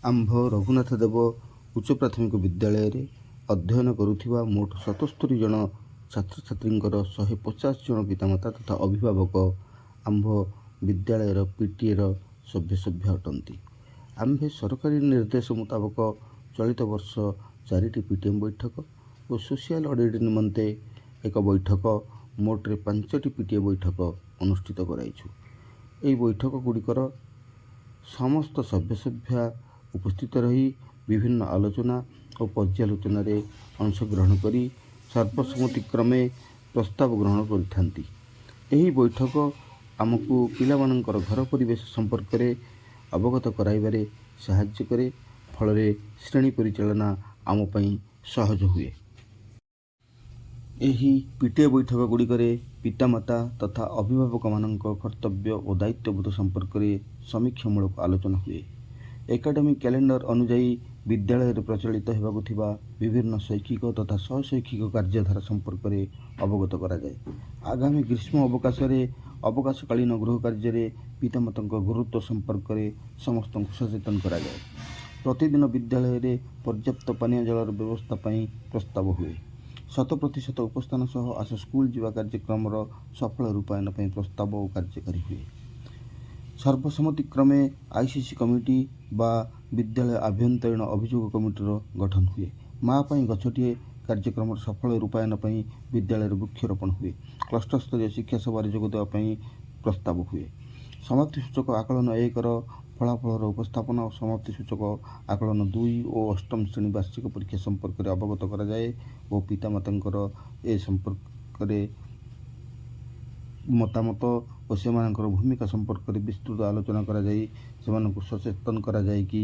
ଆମ୍ଭ ରଘୁନାଥ ଦେବ ଉଚ୍ଚ ପ୍ରାଥମିକ ବିଦ୍ୟାଳୟରେ ଅଧ୍ୟୟନ କରୁଥିବା ମୋଟ 77 ଜଣ ଛାତ୍ରଛାତ୍ରୀଙ୍କର 150 ଜଣ ପିତାମାତା ତଥା ଅଭିଭାବକ ଆମ୍ଭ ବିଦ୍ୟାଳୟର ପିଟିଏର ସଭ୍ୟ ଅଟନ୍ତି। ଆମ୍ଭେ ସରକାରୀ ନିର୍ଦ୍ଦେଶ ମୁତାବକ ଚଳିତ ବର୍ଷ 4ଟି ପିଟିଏମ୍ ବୈଠକ ଓ ସୋସିଆଲ ଅଡ଼ିଟ୍ ନିମନ୍ତେ ଏକ ବୈଠକ ମୋଟରେ 5ଟି ପିଟିଏ ବୈଠକ ଅନୁଷ୍ଠିତ କରାଇଛୁ। ଏହି ବୈଠକ ଗୁଡ଼ିକର ସମସ୍ତ ସଭ୍ୟା ଉପସ୍ଥିତ ରହି ବିଭିନ୍ନ ଆଲୋଚନା ଓ ପର୍ଯ୍ୟାଲୋଚନାରେ ଅଂଶଗ୍ରହଣ କରି ସର୍ବସମ୍ମତିକ୍ରମେ ପ୍ରସ୍ତାବ ଗ୍ରହଣ କରିଥାନ୍ତି। ଏହି ବୈଠକ ଆମକୁ ପିଲାମାନଙ୍କର ଘର ପରିବେଶ ସମ୍ପର୍କରେ ଅବଗତ କରାଇବାରେ ସାହାଯ୍ୟ କରେ, ଫଳରେ ଶ୍ରେଣୀ ପରିଚାଳନା ଆମ ପାଇଁ ସହଜ ହୁଏ। ଏହି ପିଟିଏ ବୈଠକ ଗୁଡ଼ିକରେ ପିତାମାତା ତଥା ଅଭିଭାବକମାନଙ୍କ କର୍ତ୍ତବ୍ୟ ଓ ଦାୟିତ୍ୱବୋଧ ସମ୍ପର୍କରେ ସମୀକ୍ଷାମୂଳକ ଆଲୋଚନା ହୁଏ। ଏକାଡେମିକ୍ କ୍ୟାଲେଣ୍ଡର ଅନୁଯାୟୀ ବିଦ୍ୟାଳୟରେ ପ୍ରଚଳିତ ହେବାକୁ ଥିବା ବିଭିନ୍ନ ଶୈକ୍ଷିକ ତଥା ଶୈକ୍ଷିକ କାର୍ଯ୍ୟଧାରା ସମ୍ପର୍କରେ ଅବଗତ କରାଯାଏ। ଆଗାମୀ ଗ୍ରୀଷ୍ମ ଅବକାଶରେ ଅବକାଶକାଳୀନ ଗୃହ କାର୍ଯ୍ୟରେ ପିତାମାତାଙ୍କ ଗୁରୁତ୍ୱ ସମ୍ପର୍କରେ ସମସ୍ତଙ୍କୁ ସଚେତନ କରାଯାଏ। ପ୍ରତିଦିନ ବିଦ୍ୟାଳୟରେ ପର୍ଯ୍ୟାପ୍ତ ପାନୀୟ ଜଳର ବ୍ୟବସ୍ଥା ପାଇଁ ପ୍ରସ୍ତାବ ହୁଏ। 100% ଉପସ୍ଥାନ ସହ ଆସ ସ୍କୁଲ ଯିବା କାର୍ଯ୍ୟକ୍ରମର ସଫଳ ରୂପାୟନ ପାଇଁ ପ୍ରସ୍ତାବ ଓ କାର୍ଯ୍ୟକାରୀ ହୁଏ। ସର୍ବସମ୍ମତିକ୍ରମେ ICC କମିଟି ବା ବିଦ୍ୟାଳୟ ଆଭ୍ୟନ୍ତରୀଣ ଅଭିଯୋଗ କମିଟିର ଗଠନ ହୁଏ। ମା ପାଇଁ ଗଛଟିଏ କାର୍ଯ୍ୟକ୍ରମର ସଫଳ ରୂପାୟନ ପାଇଁ ବିଦ୍ୟାଳୟରେ ବୃକ୍ଷରୋପଣ ହୁଏ। କ୍ଲଷ୍ଟର ସ୍ତରୀୟ ଶିକ୍ଷା ସଭାରେ ଯୋଗ ଦେବା ପାଇଁ ପ୍ରସ୍ତାବ ହୁଏ। ସମାପ୍ତି ସୂଚକ ଆକଳନ 1ର ଫଳାଫଳର ଉପସ୍ଥାପନ ଓ ସମାପ୍ତି ସୂଚକ ଆକଳନ 2 ଓ ଅଷ୍ଟମ ଶ୍ରେଣୀ ବାର୍ଷିକ ପରୀକ୍ଷା ସମ୍ପର୍କରେ ଅବଗତ କରାଯାଏ ଓ ପିତାମାତାଙ୍କର ଏ ସମ୍ପର୍କରେ ମତାମତ ଓ ସେମାନଙ୍କର ଭୂମିକା ସମ୍ପର୍କରେ ବିସ୍ତୃତ ଆଲୋଚନା କରାଯାଇ ସେମାନଙ୍କୁ ସଚେତନ କରାଯାଏ କି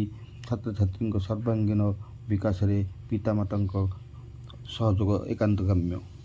ଛାତ୍ରଛାତ୍ରୀଙ୍କ ସର୍ବାଙ୍ଗୀନ ବିକାଶରେ ପିତାମାତାଙ୍କ ସହଯୋଗ ଏକାନ୍ତ କାମ୍ୟ।